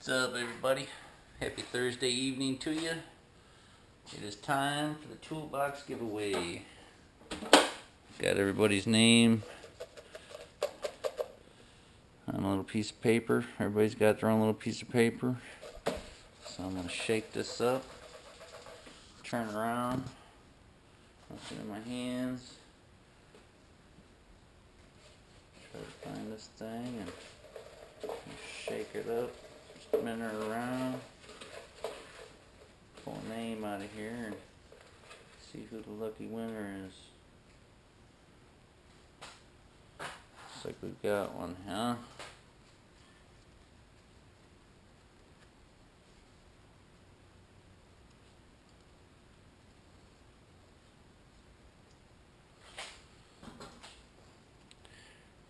What's up, everybody? Happy Thursday evening to you. It is time for the toolbox giveaway. Got everybody's name on a little piece of paper. Everybody's got their own little piece of paper. So I'm going to shake this up, turn around, put it in my hands, try to find this thing and shake it up, spin it around, pull a name out of here and see who the lucky winner is. Looks like we've got one, huh?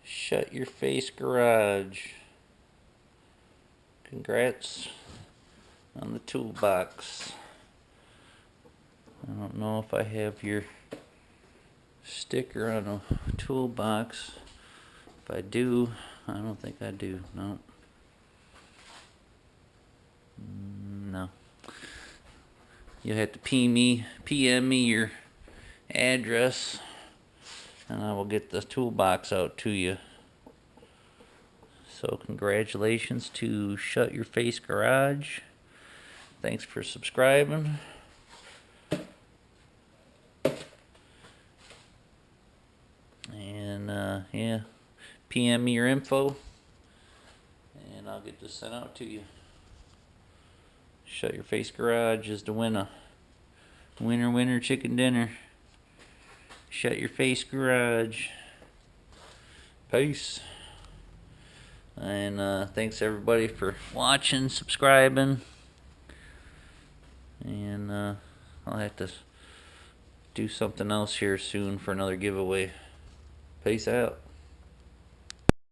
Shut Your Face Garage. Congrats on the toolbox. I don't know if I have your sticker on a toolbox. If I do, I don't think I do. No. No. You'll have to PM me your address, and I will get the toolbox out to you. So congratulations to Shut Your Face Garage. Thanks for subscribing. And yeah, PM me your info, and I'll get this sent out to you. Shut Your Face Garage is the winner. Winner, winner, chicken dinner. Shut Your Face Garage. Peace. And thanks everybody for watching, subscribing. And I'll have to do something else here soon for another giveaway. Peace out.